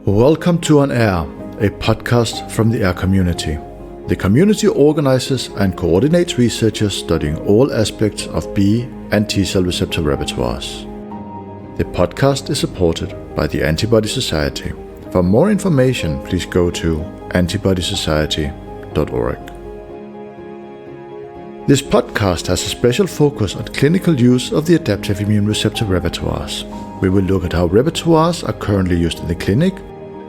Welcome to On Air, a podcast from the AIR community. The community organizes and coordinates researchers studying all aspects of B and T cell receptor repertoires. The podcast is supported by the Antibody Society. For more information, please go to antibodysociety.org. This podcast has a special focus on clinical use of the adaptive immune receptor repertoires. We will look at how repertoires are currently used in the clinic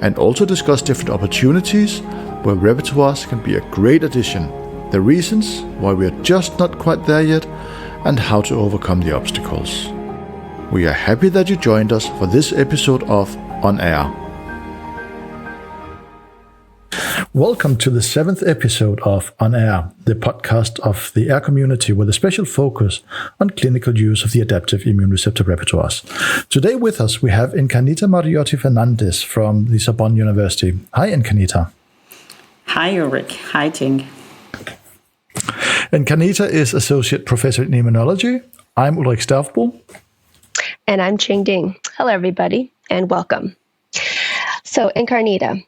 and also discuss different opportunities where repertoires can be a great addition, the reasons why we are just not quite there yet, and how to overcome the obstacles. We are happy that you joined us for this episode of On Air. Welcome to the 7th episode of On Air, the podcast of the AIR community with a special focus on clinical use of the adaptive immune receptor repertoires. Today with us we have Encarnita Mariotti-Ferrandiz from the Sorbonne University. Hi, Encarnita. Hi, Ulrik. Hi, Ting. Encarnita is Associate Professor in Immunology. I'm Ulrik Stervbo. And I'm Ching Ding. Hello, everybody, and welcome. So, Encarnita,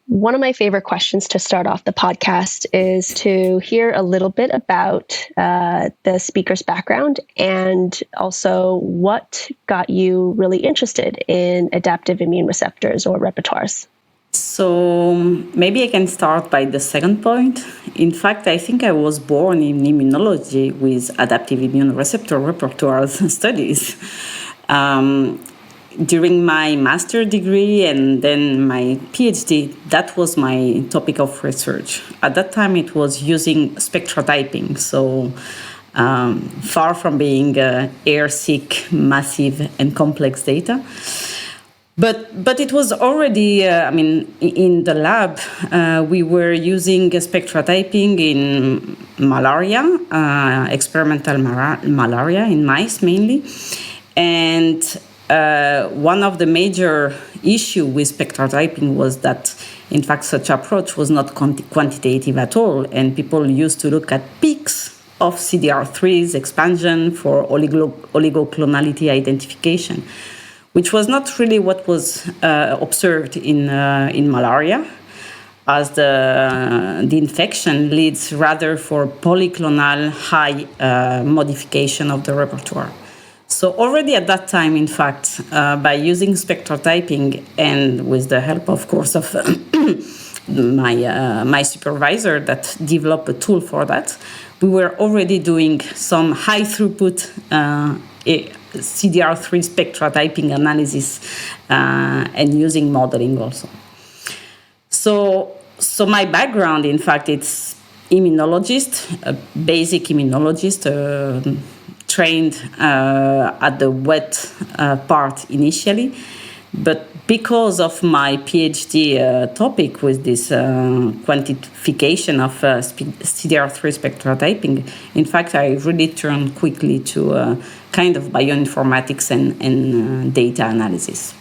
one of my favorite questions to start off the podcast is to hear a little bit about the speaker's background and also what got you really interested in adaptive immune receptors or repertoires. So maybe I can start by the second point. In fact, I think I was born in immunology with adaptive immune receptor repertoires studies. During my master's degree and then my PhD, that was my topic of research. At that time, it was using spectrotyping, so far from being AIRR-Seq massive and complex data. But it was already, in the lab, we were using spectrotyping in malaria, experimental malaria in mice mainly, and one of the major issues with spectrotyping was that, in fact, such approach was not quantitative at all, and people used to look at peaks of CDR3's expansion for oligoclonality identification, which was not really what was observed in malaria, as the infection leads rather for polyclonal high modification of the repertoire. So already at that time, in fact, by using spectrotyping and with the help, of course, of my supervisor that developed a tool for that, we were already doing some high throughput CDR3 spectrotyping analysis and using modeling also. So my background, in fact, it's immunologist, a basic immunologist, trained at the wet part initially, but because of my PhD topic with this quantification of CDR3 spectrotyping, in fact, I really turned quickly to kind of bioinformatics and data analysis.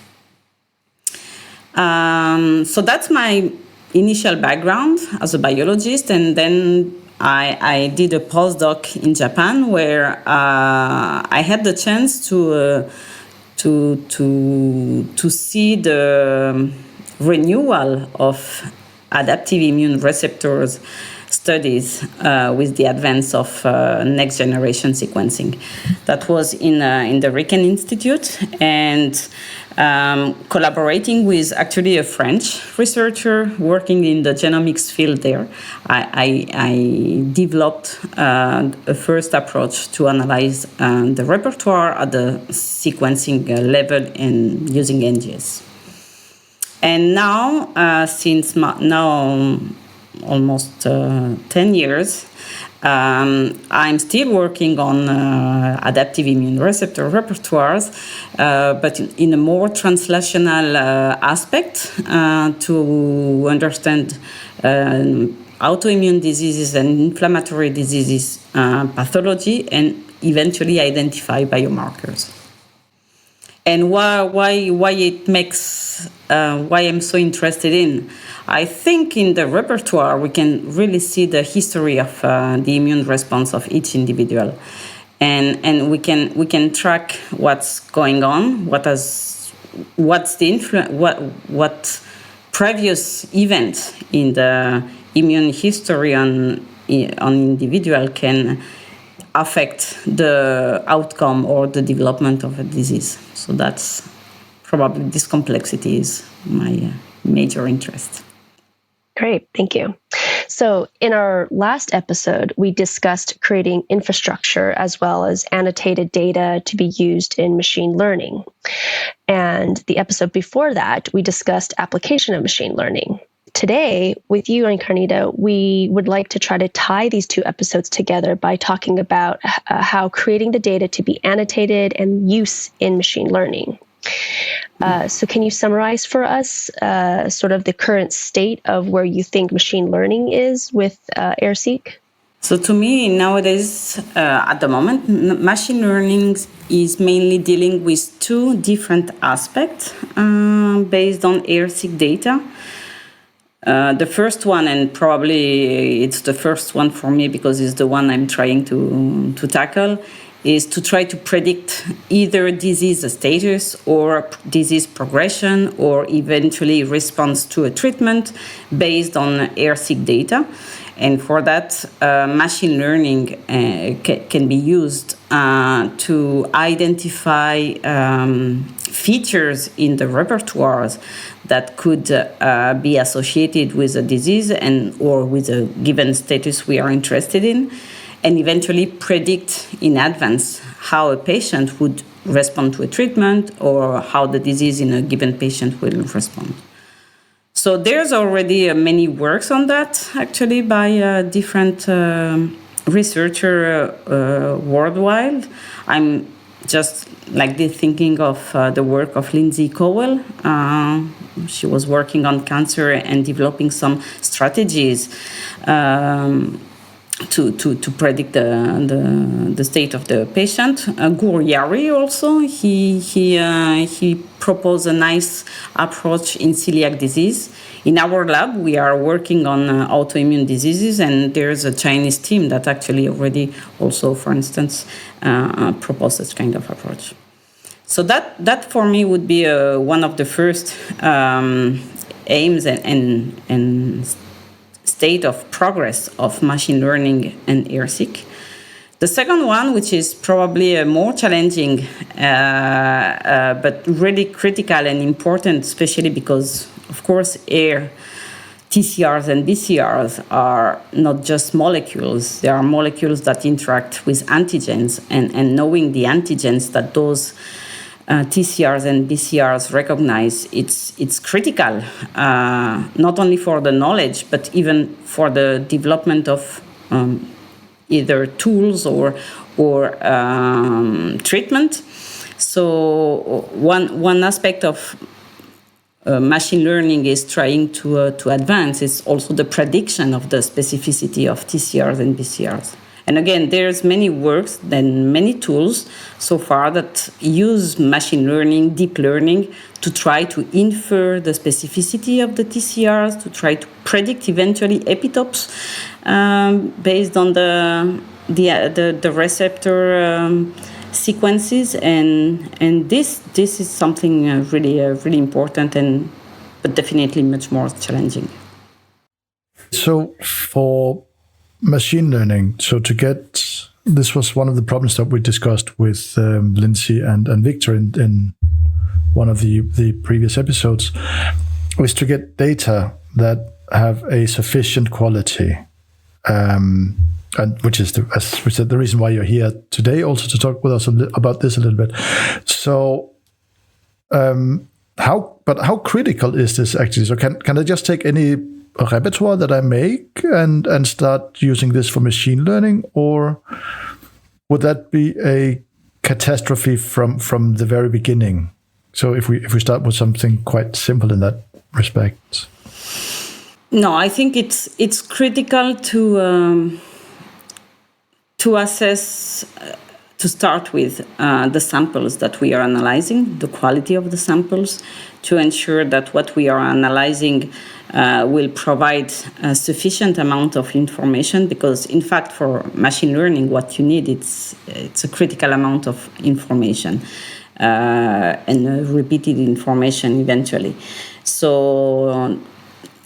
So that's my initial background as a biologist, and then I did a postdoc in Japan where I had the chance to see the renewal of adaptive immune receptors studies with the advance of next generation sequencing. That was in the Riken Institute, and collaborating with actually a French researcher working in the genomics field there, I developed a first approach to analyze the repertoire at the sequencing level and using NGS. And now, since now almost 10 years, I'm still working on adaptive immune receptor repertoires, but in a more translational aspect to understand autoimmune diseases and inflammatory diseases pathology and eventually identify biomarkers. And why it makes why I'm so interested in. I think in the repertoire we can really see the history of the immune response of each individual, and we can track what's going on, what has what's the what previous event in the immune history on individual can affect the outcome or the development of a disease. So that's probably, this complexity is my major interest. Great, thank you. So in our last episode, we discussed creating infrastructure as well as annotated data to be used in machine learning. And the episode before that, we discussed application of machine learning. Today, with you, Encarnita, we would like to try to tie these two episodes together by talking about how creating the data to be annotated and use in machine learning. So can you summarize for us sort of the current state of where you think machine learning is with AIRR-Seq? So to me, nowadays, at the moment, machine learning is mainly dealing with two different aspects based on AIRR-Seq data. The first one, and probably it's the first one for me because it's the one I'm trying to tackle, is to try to predict either disease status or disease progression or eventually response to a treatment based on AIRR-Seq data. And for that, machine learning can be used to identify features in the repertoires that could be associated with a disease and or with a given status we are interested in, and eventually predict in advance how a patient would respond to a treatment or how the disease in a given patient will respond. So there's already many works on that, actually, by different researchers worldwide. I'm just like thinking of the work of Lindsay Cowell. She was working on cancer and developing some strategies to predict the state of the patient. Guryari also, he proposed a nice approach in celiac disease. In our lab, we are working on autoimmune diseases, and there's a Chinese team that actually already also, for instance, proposed this kind of approach. So that for me would be one of the first aims and state of progress of machine learning and AIRR-Seq. The second one, which is probably more challenging, but really critical and important, especially because, of course, TCRs and BCRs are not just molecules. They are molecules that interact with antigens, and knowing the antigens that those TCRs and BCRs recognize, it's critical, not only for the knowledge, but even for the development of either tools or treatment. So one aspect of machine learning is trying to advance is also the prediction of the specificity of TCRs and BCRs. And again, there's many works and many tools so far that use machine learning, deep learning, to try to infer the specificity of the TCRs, to try to predict eventually epitopes based on the receptor sequences, and this is something really important but definitely much more challenging. So for machine learning, this was one of the problems that we discussed with Lindsay and Victor in one of the previous episodes, was to get data that have a sufficient quality, and which is, as we said, the reason why you're here today, also to talk with us about this a little bit. So, how critical is this actually? So can I just take any repertoire that I make and start using this for machine learning, or would that be a catastrophe from the very beginning? So if we start with something quite simple in that respect. No, I think it's critical to assess, to start with the samples that we are analyzing, the quality of the samples, to ensure that what we are analyzing will provide a sufficient amount of information, because in fact for machine learning what you need it's a critical amount of information. and repeated information eventually. So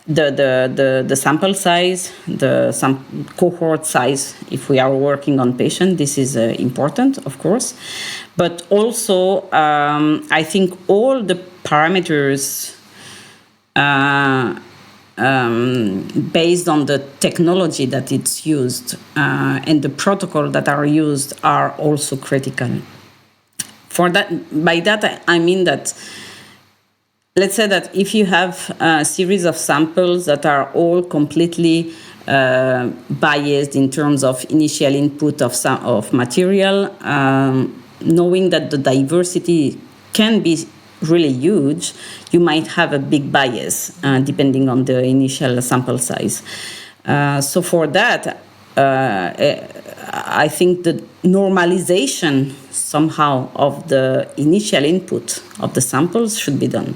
the sample size, cohort size, if we are working on patient, this is important, of course. But also, I think all the parameters based on the technology that it's used and the protocol that are used are also critical. By that, I mean that, let's say that if you have a series of samples that are all completely biased in terms of initial input of material, knowing that the diversity can be really huge, you might have a big bias depending on the initial sample size. So for that, I think the normalization somehow of the initial input of the samples should be done.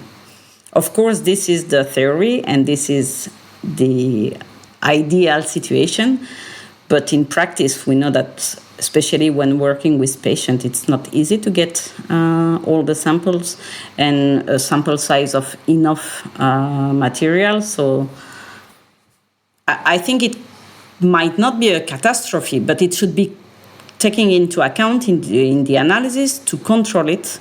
Of course, this is the theory and this is the ideal situation, but in practice, we know that especially when working with patients, it's not easy to get all the samples and a sample size of enough material. So I think it might not be a catastrophe, but it should be taken into account in the analysis to control it.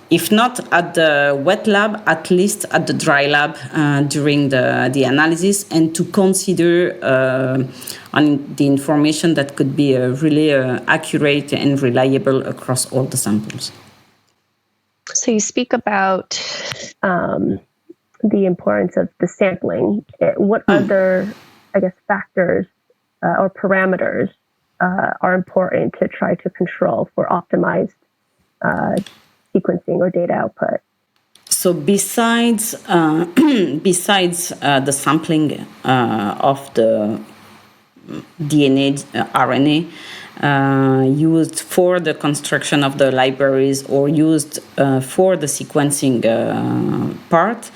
If not at the wet lab, at least at the dry lab during the analysis, and to consider on the information that could be really accurate and reliable across all the samples. So you speak about the importance of the sampling. What other, I guess, factors or parameters are important to try to control for optimized sequencing or data output? So besides the sampling of the DNA, RNA used for the construction of the libraries or used for the sequencing part,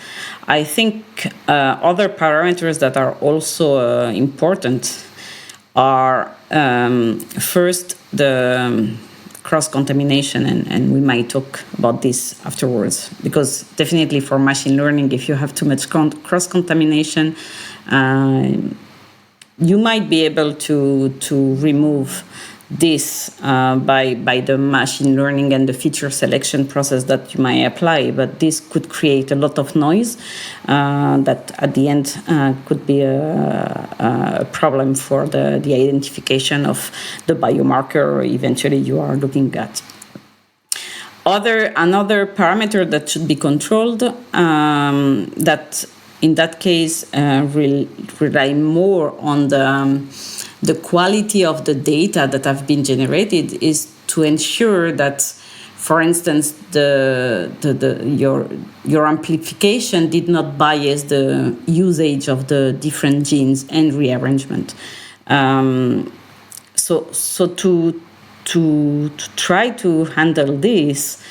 I think other parameters that are also important are first the cross-contamination, and we might talk about this afterwards, because definitely for machine learning, if you have too much cross-contamination, you might be able to remove this by the machine learning and the feature selection process that you might apply, but this could create a lot of noise that at the end could be a problem for the identification of the biomarker eventually you are looking at. Another parameter that should be controlled that in that case rely more on the quality of the data that have been generated is to ensure that, for instance, your amplification did not bias the usage of the different genes and rearrangement. So to try to handle this,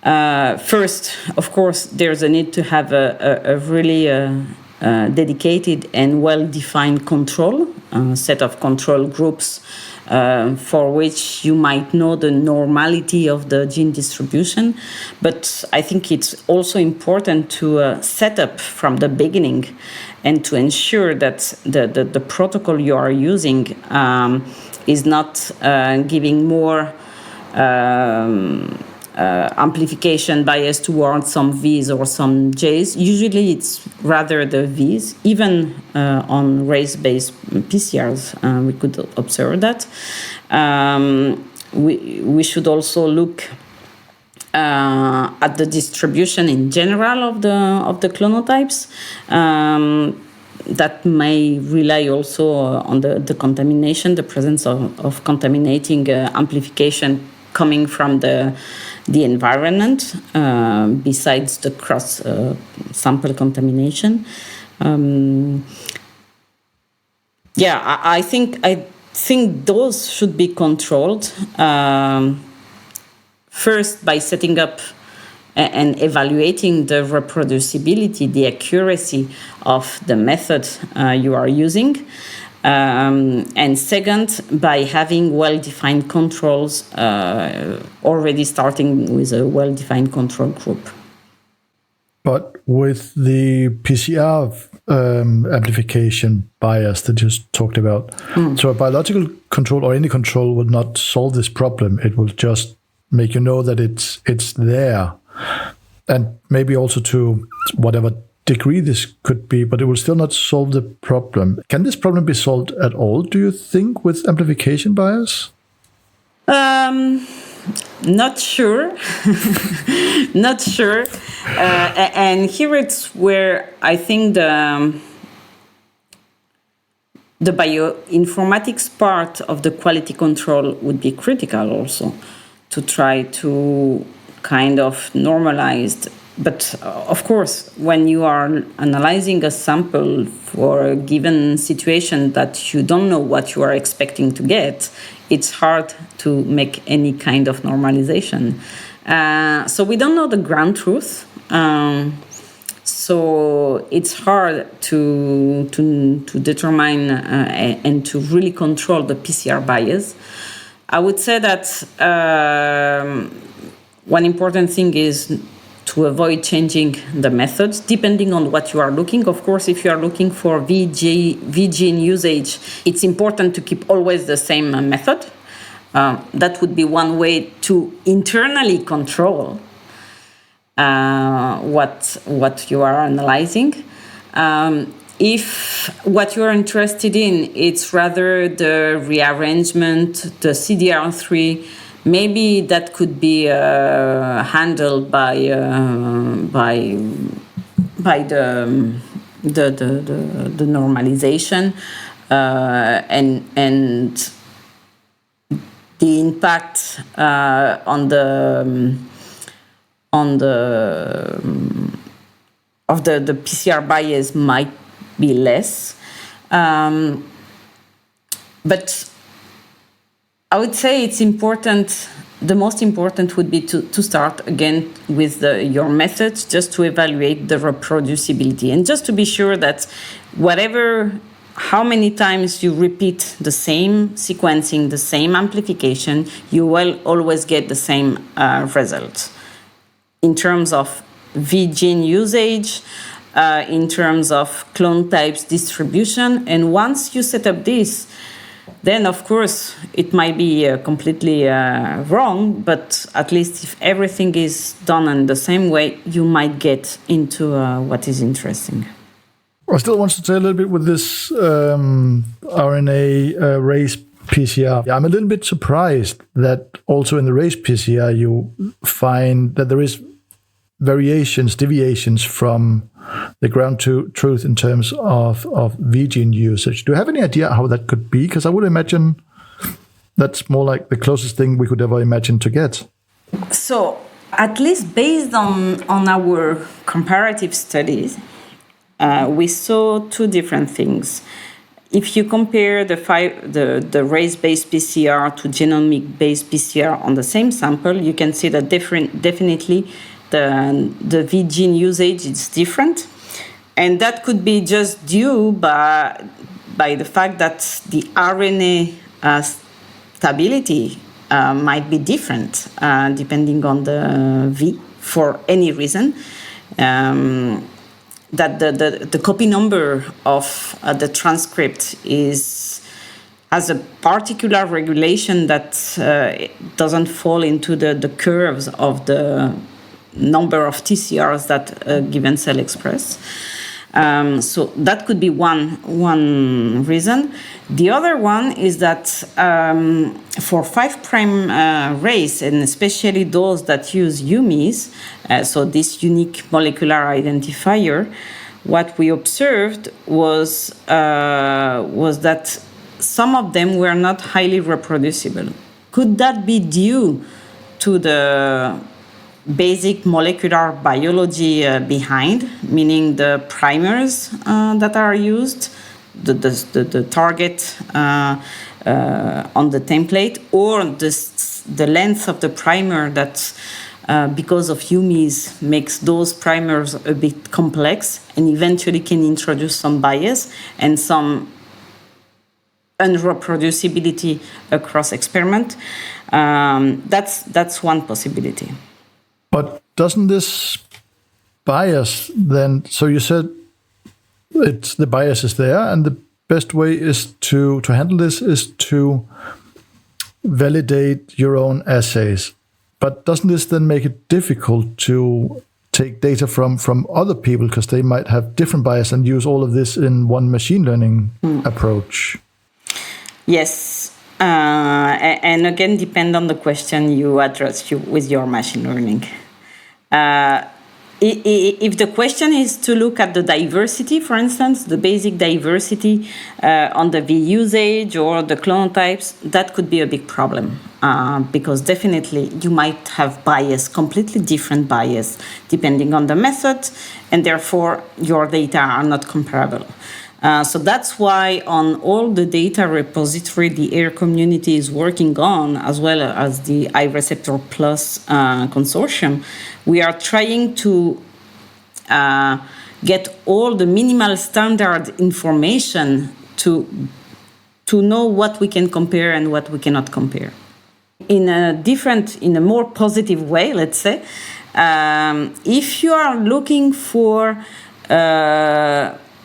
first, of course, there's a need to have a really dedicated and well-defined set of control groups for which you might know the normality of the gene distribution. But I think it's also important to set up from the beginning and to ensure that the protocol you are using is not giving more amplification bias towards some V's or some J's. Usually it's rather the V's. Even on race-based PCRs, we could observe that. We should also look at the distribution in general of the clonotypes. That may rely also on the contamination, the presence of contaminating amplification coming from the environment, besides the cross sample contamination. I think those should be controlled first by setting up and evaluating the reproducibility, the accuracy of the method you are using. And second, by having well-defined controls, already starting with a well-defined control group. But with the PCR amplification bias that you just talked about, so a biological control or any control will not solve this problem. It will just make you know that it's there, and maybe also to whatever degree this could be, but it will still not solve the problem. Can this problem be solved at all, do you think, with amplification bias? Not sure. Not sure. And here it's where I think the bioinformatics part of the quality control would be critical also, to try to kind of normalize. But of course, when you are analyzing a sample for a given situation that you don't know what you are expecting to get, it's hard to make any kind of normalization. So we don't know the ground truth. So it's hard to determine and to really control the PCR bias. I would say that one important thing is to avoid changing the methods depending on what you are looking. Of course, if you are looking for VGene usage, it's important to keep always the same method. That would be one way to internally control what you are analyzing. If what you are interested in, it's rather the rearrangement, the CDR3, maybe that could be handled by the normalization and the impact on the PCR bias might be less, but I would say it's important. The most important would be to start again with your methods, just to evaluate the reproducibility and just to be sure that how many times you repeat the same sequencing, the same amplification, you will always get the same results in terms of VGene usage, in terms of clone types distribution. And once you set up this, then, of course, it might be completely wrong, but at least if everything is done in the same way, you might get into what is interesting. I still want to say a little bit with this RNA race PCR. I'm a little bit surprised that also in the race PCR you find that there is deviations from the ground truth in terms of VGene usage. Do you have any idea how that could be? Because I would imagine that's more like the closest thing we could ever imagine to get. So, at least based on our comparative studies, we saw two different things. If you compare the race-based PCR to genomic-based PCR on the same sample, you can see that definitely the VGene usage is different. And that could be just due by the fact that the RNA stability might be different depending on the V for any reason. That the copy number of the transcript has a particular regulation that doesn't fall into the curves of the number of TCRs that a given cell express. So that could be one reason. The other one is that for 5' race, and especially those that use UMIs, so this unique molecular identifier, what we observed was that some of them were not highly reproducible. Could that be due to the basic molecular biology behind, meaning the primers that are used, the target on the template, or the length of the primer that, because of UMIs, makes those primers a bit complex and eventually can introduce some bias and some unreproducibility across experiment. That's one possibility. But doesn't this bias then? So you said the bias is there, and the best way is to handle this is to validate your own assays. But doesn't this then make it difficult to take data from other people because they might have different bias and use all of this in one machine learning approach? Yes. And again, depend on the question you address with your machine learning. If the question is to look at the diversity, for instance, the basic diversity on the V usage or the clone types, that could be a big problem because definitely you might have bias, completely different bias, depending on the method, and therefore your data are not comparable. So that's why on all the data repository the AIR community is working on, as well as the iReceptor Plus consortium, we are trying to get all the minimal standard information to know what we can compare and what we cannot compare. In a more positive way, let's say, if you are looking for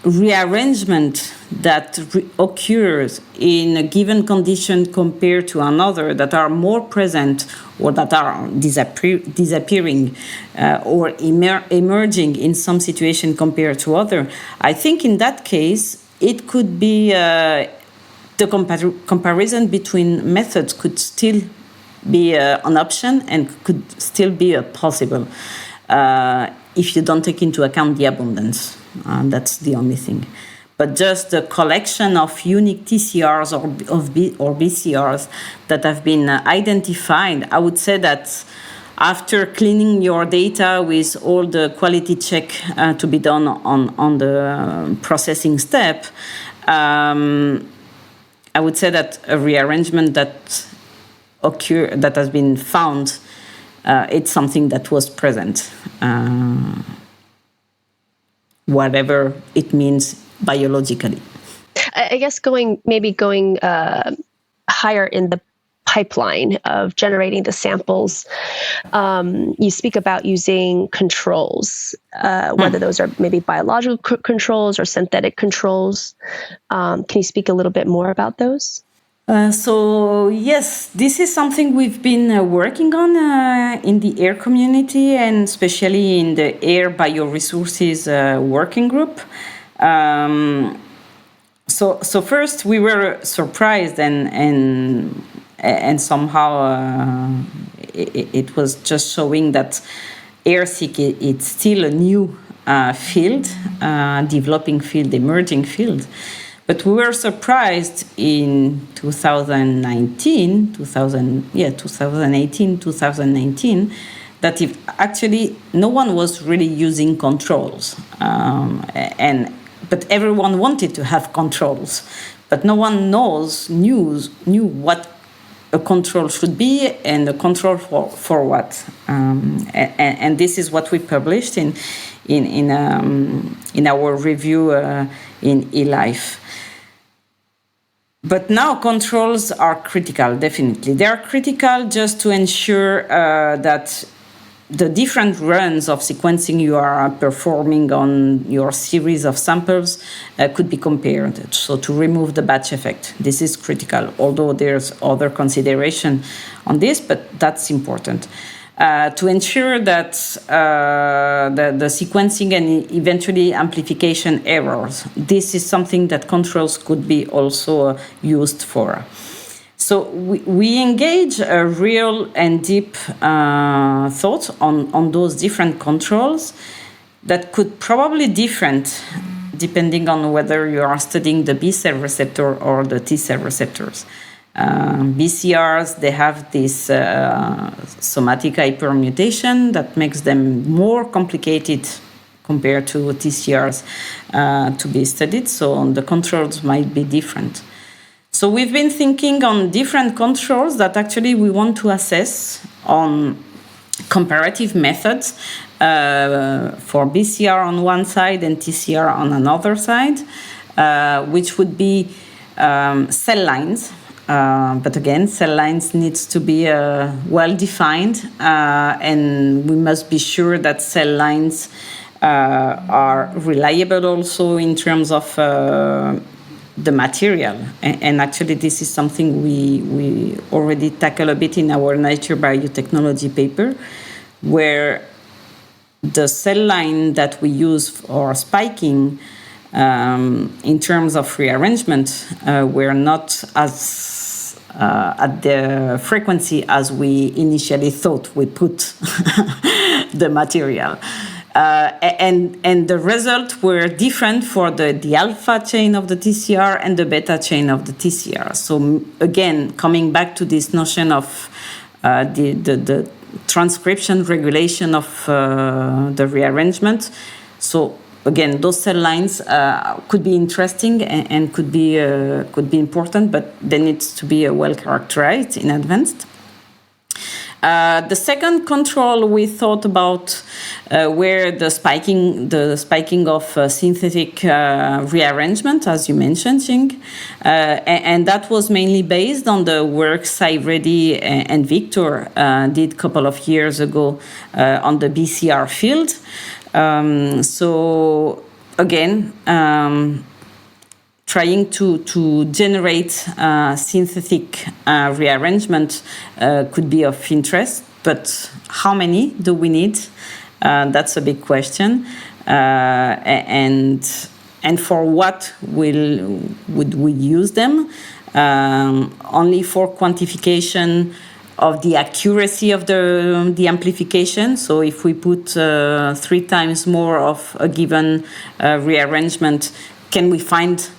rearrangement that occurs in a given condition compared to another that are more present or that are disappearing or emerging in some situation compared to other, I think in that case it could be the comparison between methods could still be an option and could still be possible if you don't take into account the abundance. That's the only thing. But just the collection of unique TCRs or BCRs that have been identified, I would say that after cleaning your data with all the quality check to be done on the processing step, I would say that a rearrangement that has been found, it's something that was present. Whatever it means biologically. I guess going higher in the pipeline of generating the samples, you speak about using controls, whether those are maybe biological controls or synthetic controls. Can you speak a little bit more about those? So yes, this is something we've been working on in the AIR community and especially in the AIR Bioresources working group. So first we were surprised and somehow it was just showing that AIRR-Seq it's still a new field, developing field, emerging field. But we were surprised in 2018, 2019, that if actually no one was really using controls. But everyone wanted to have controls. But no one knew what a control should be and a control for what. And this is what we published in our review in eLife. But now controls are critical, definitely. They are critical just to ensure that the different runs of sequencing you are performing on your series of samples could be compared. So to remove the batch effect, this is critical, although there's other consideration on this, but that's important. To ensure that the sequencing and eventually amplification errors, this is something that controls could be also used for. So we engage a real and deep thought on those different controls that could probably different depending on whether you are studying the B cell receptor or the T cell receptors. BCRs, they have this somatic hypermutation that makes them more complicated compared to TCRs to be studied, so the controls might be different. So we've been thinking on different controls that actually we want to assess on comparative methods for BCR on one side and TCR on another side, which would be cell lines. But again, cell lines needs to be well defined, and we must be sure that cell lines are reliable also in terms of the material. And actually, this is something we already tackle a bit in our Nature Biotechnology paper, where the cell line that we use for spiking in terms of rearrangement were not as at the frequency as we initially thought we put the material. And the results were different for the alpha chain of the TCR and the beta chain of the TCR. So again, coming back to this notion of the transcription regulation of the rearrangement. So again, those cell lines could be interesting and could be important, but they need to be well characterized in advance. The second control we thought about were the spiking of synthetic rearrangement, as you mentioned, Jing, and that was mainly based on the work Sairedi and Victor did a couple of years ago on the BCR field. So again, trying to generate synthetic rearrangement could be of interest, but how many do we need? That's a big question. And for what would we use them? Only for quantification of the accuracy of the amplification. So if we put 3 times more of a given rearrangement, can we find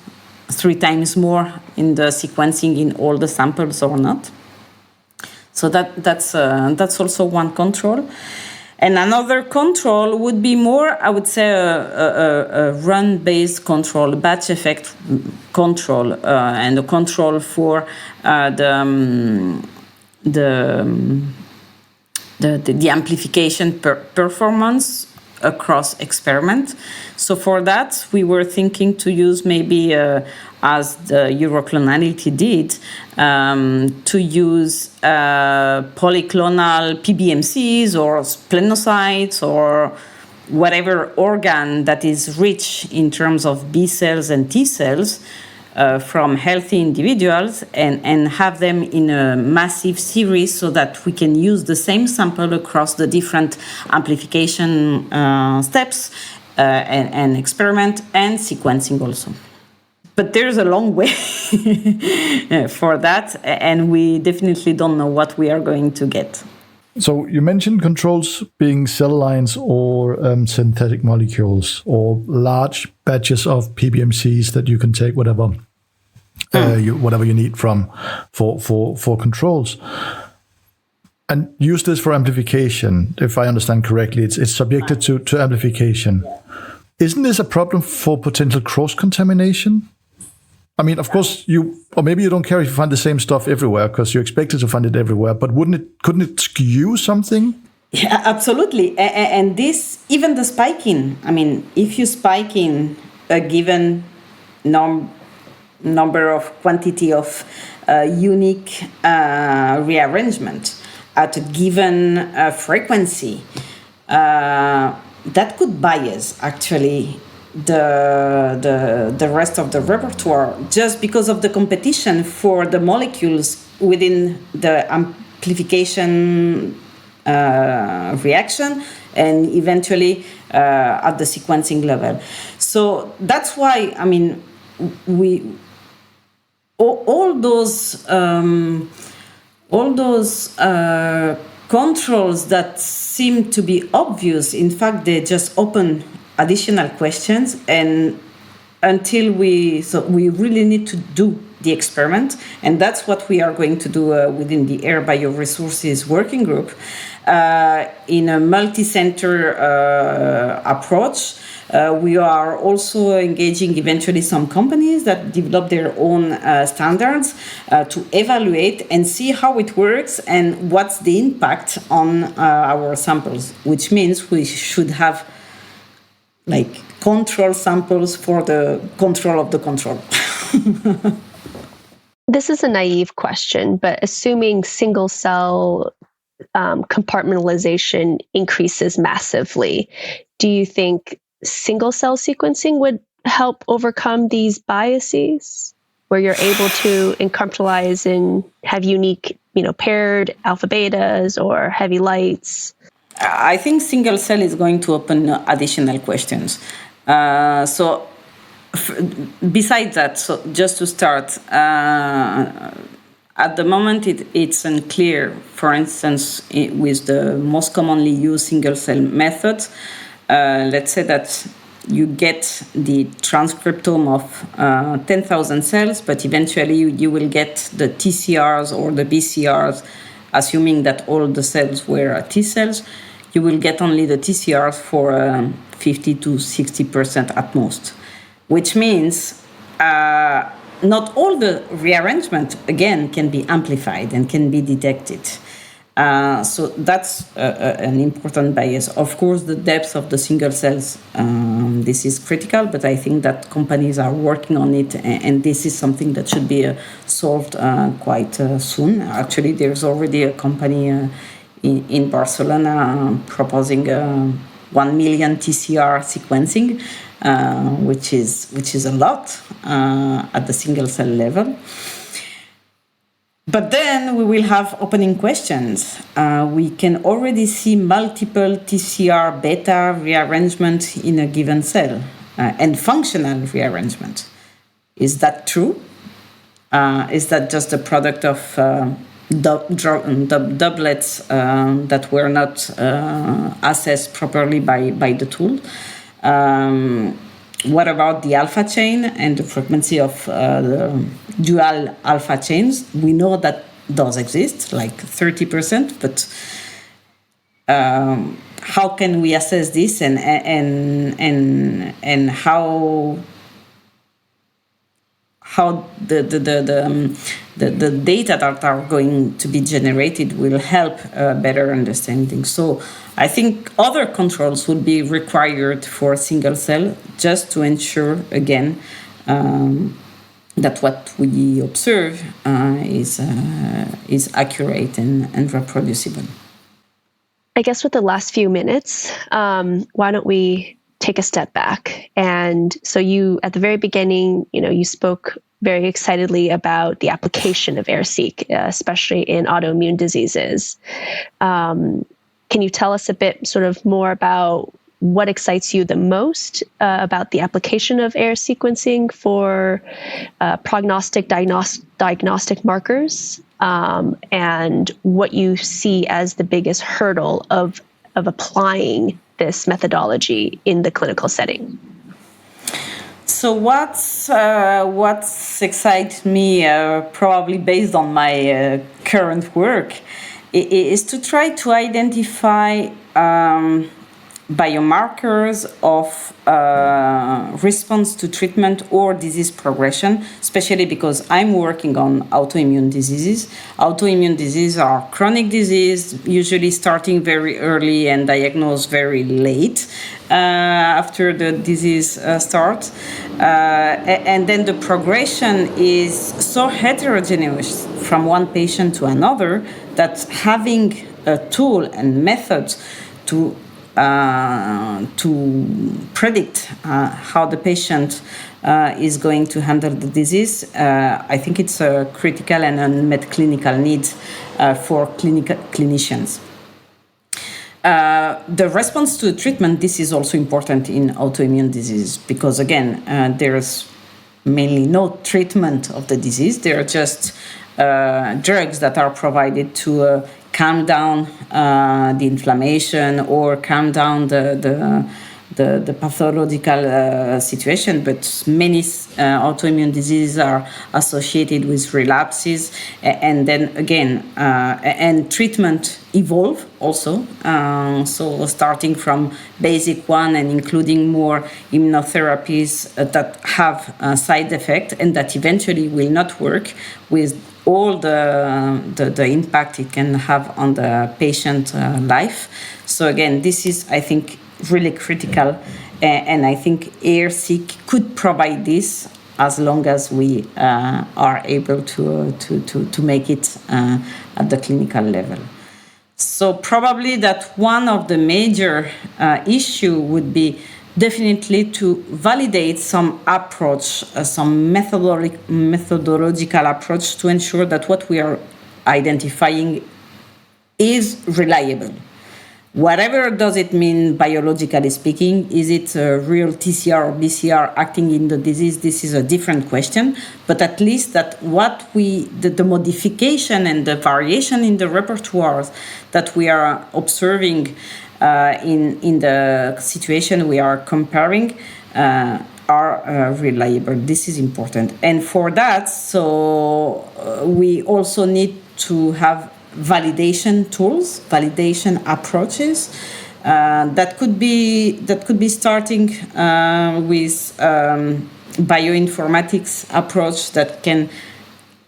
3 times more in the sequencing in all the samples or not? So that's also one control. And another control would be more, I would say, a run-based control, batch effect control, and a control for the amplification performance across experiment. So for that, we were thinking to use maybe, as the Euroclonality did, to use polyclonal PBMCs or splenocytes or whatever organ that is rich in terms of B cells and T cells from healthy individuals and have them in a massive series so that we can use the same sample across the different amplification steps and experiment and sequencing also. But there's a long way for that, and we definitely don't know what we are going to get. So you mentioned controls being cell lines or synthetic molecules or large batches of PBMCs that you can take whatever you need from for controls and use this for amplification. If I understand correctly, it's subjected to amplification. Isn't this a problem for potential cross-contamination? I mean, of course, maybe you don't care if you find the same stuff everywhere because you expected to find it everywhere, but couldn't it skew something? Yeah, absolutely. And this, even the spiking, I mean, if you spike in a given number of quantity of unique rearrangement at a given frequency, that could bias actually the rest of the repertoire just because of the competition for the molecules within the amplification reaction and eventually at the sequencing level. So that's why, I mean, all those controls that seem to be obvious, in fact, they just open additional questions, and until we really need to do the experiment, and that's what we are going to do within the AIR Bioresources Working Group in a multi-center approach. We are also engaging eventually some companies that develop their own standards to evaluate and see how it works and what's the impact on our samples, which means we should have like control samples for the control of the control. This is a naive question, but assuming single cell compartmentalization increases massively, do you think single cell sequencing would help overcome these biases where you're able to compartmentalize and have unique, paired alpha betas or heavy lights? I think single cell is going to open additional questions. Besides that, so just to start, at the moment it's unclear, for instance, with the most commonly used single cell methods, let's say that you get the transcriptome of 10,000 cells, but eventually you will get the TCRs or the BCRs, assuming that all the cells were T cells. You will get only the TCRs for 50 to 60% at most, which means not all the rearrangement, again, can be amplified and can be detected. So that's an important bias. Of course, the depth of the single cells, this is critical, but I think that companies are working on it, and this is something that should be solved quite soon. Actually, there's already a company in Barcelona proposing 1 million TCR sequencing, which is a lot at the single cell level. But then we will have opening questions. We can already see multiple TCR beta rearrangement in a given cell and functional rearrangement. Is that true? Is that just a product of doublets that were not assessed properly by the tool? What about the alpha chain and the frequency of the dual alpha chains? We know that those exist, like 30%, but how can we assess this and how the data that are going to be generated will help better understanding. So I think other controls would be required for single cell, just to ensure, again, that what we observe is accurate and reproducible. I guess with the last few minutes, why don't we take a step back? And so you, at the very beginning, you spoke very excitedly about the application of AIRR-Seq, especially in autoimmune diseases. Can you tell us a bit sort of more about what excites you the most about the application of AIR sequencing for prognostic diagnostic markers, and what you see as the biggest hurdle of applying this methodology in the clinical setting? So what's excites me, probably based on my current work, is to try to identify biomarkers of response to treatment or disease progression, especially because I'm working on autoimmune diseases. Autoimmune diseases are chronic disease, usually starting very early and diagnosed very late after the disease starts. And then the progression is so heterogeneous from one patient to another that having a tool and methods to predict how the patient is going to handle the disease, I think it's a critical and unmet clinical need for clinicians. The response to treatment, this is also important in autoimmune disease because, again, there's mainly no treatment of the disease. There are just drugs that are provided to calm down the inflammation or calm down the pathological situation, but many autoimmune diseases are associated with relapses, and then again, and treatment evolve also. So starting from basic one and including more immunotherapies that have side effects and that eventually will not work with all the impact it can have on the patient life. So again, this is, I think, really critical, and I think AIR-Seq could provide this as long as we are able to make it at the clinical level. So probably that one of the major issue would be definitely to validate some approach, some methodological approach to ensure that what we are identifying is reliable. Whatever does it mean biologically speaking, is it a real TCR or BCR acting in the disease? This is a different question, but at least that what the modification and the variation in the repertoires that we are observing in the situation we are comparing are reliable. This is important. And for that, so we also need to have validation tools, validation approaches that could be starting with bioinformatics approach that can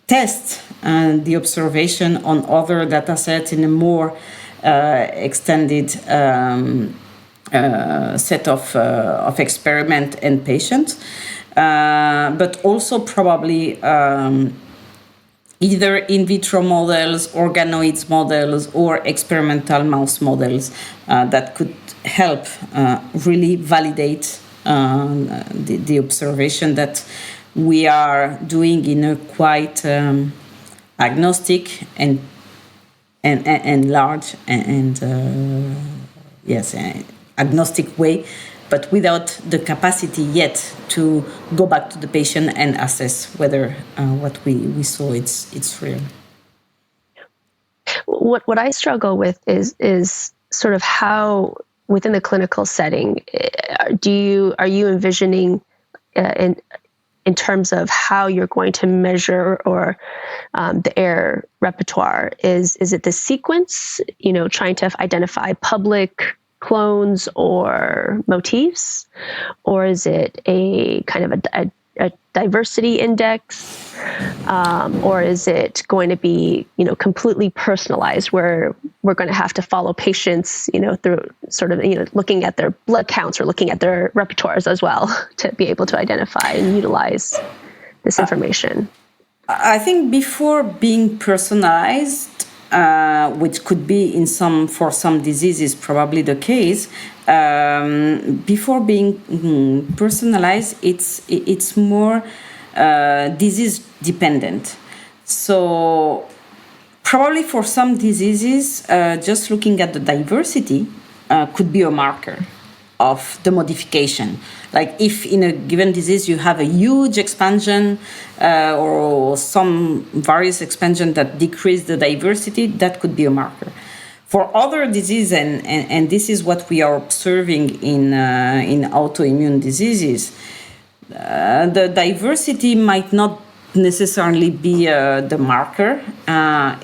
test the observation on other data sets in a more extended set of experiment and patients, but also probably either in vitro models, organoids models, or experimental mouse models that could help really validate the observation that we are doing in a quite agnostic and large and agnostic way, but without the capacity yet to go back to the patient and assess whether what we saw it's real. What I struggle with is sort of how within the clinical setting are you envisioning in terms of how you're going to measure or the error repertoire? Is it the sequence, trying to identify public clones or motifs, or is it a kind of a diversity index, or is it going to be completely personalized, where we're going to have to follow patients through sort of looking at their blood counts or looking at their repertoires as well to be able to identify and utilize this information? I think before being personalized, which could be for some diseases probably the case, before being personalized, it's more disease dependent. So probably for some diseases, just looking at the diversity could be a marker of the modification. Like if in a given disease you have a huge expansion or some various expansion that decrease the diversity, that could be a marker. For other diseases, and this is what we are observing in autoimmune diseases, the diversity might not necessarily be the marker.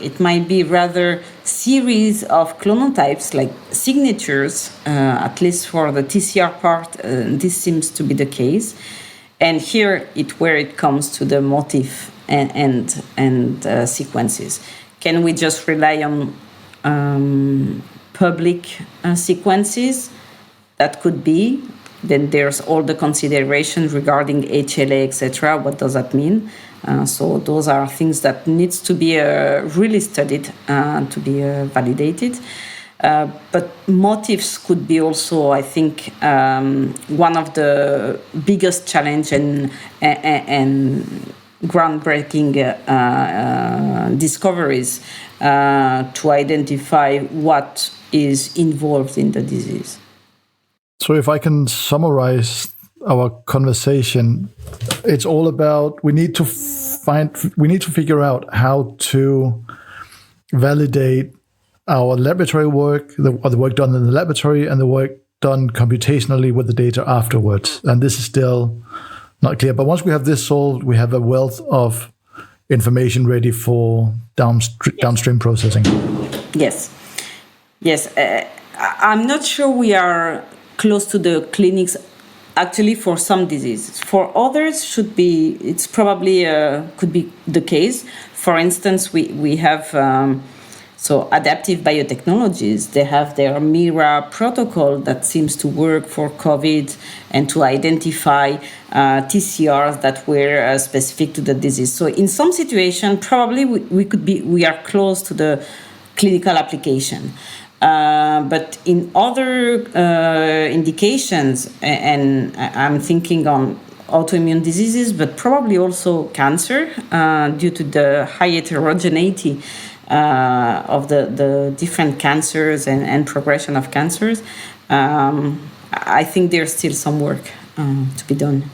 It might be rather series of clonotypes, like signatures, at least for the TCR part, this seems to be the case. And here where it comes to the motif and sequences. Can we just rely on public sequences? That could be. Then there's all the considerations regarding HLA, etc. What does that mean? So those are things that needs to be really studied to be validated. But motifs could be also, I think, one of the biggest challenge and groundbreaking discoveries to identify what is involved in the disease. So if I can summarize our conversation, it's all about we need to figure out how to validate our laboratory work, the work done in the laboratory and the work done computationally with the data afterwards. And this is still not clear. But once we have this solved, we have a wealth of information ready for downstream processing. Yes. I'm not sure we are close to the clinics actually for some diseases. For others it's probably could be the case. For instance, we have So adaptive biotechnologies, they have their MIRA protocol that seems to work for COVID and to identify TCRs that were specific to the disease. So in some situation, probably we are close to the clinical application. But in other indications, and I'm thinking on autoimmune diseases, but probably also cancer, due to the high heterogeneity of the different cancers and progression of cancers, I think there's still some work to be done.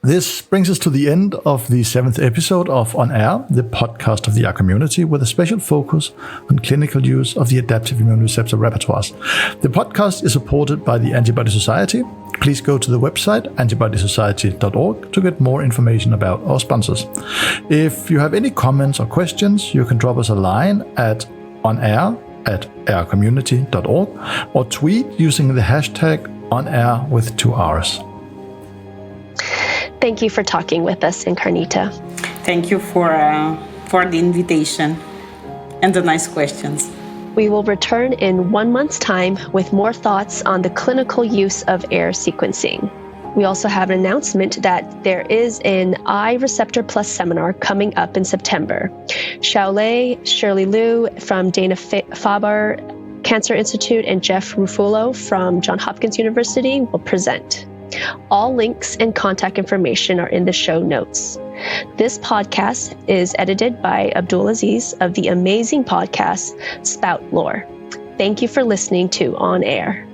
This brings us to the end of the 7th episode of On Air, the podcast of the AIRR community, with a special focus on clinical use of the adaptive immune receptor repertoires. The podcast is supported by the Antibody Society. Please go to the website antibodysociety.org to get more information about our sponsors. If you have any comments or questions, you can drop us a line at onair@aircommunity.org or tweet using the hashtag onair with 2 R's. Thank you for talking with us, Encarnita. Thank you for the invitation and the nice questions. We will return in 1 month's time with more thoughts on the clinical use of AIRR sequencing. We also have an announcement that there is an iReceptor Plus seminar coming up in September. Xiaolei, Shirley Liu from Dana-Farber Cancer Institute and Jeff Ruffolo from Johns Hopkins University will present. All links and contact information are in the show notes. This podcast is edited by Abdul Aziz of the amazing podcast Spout Lore. Thank you for listening to On Air.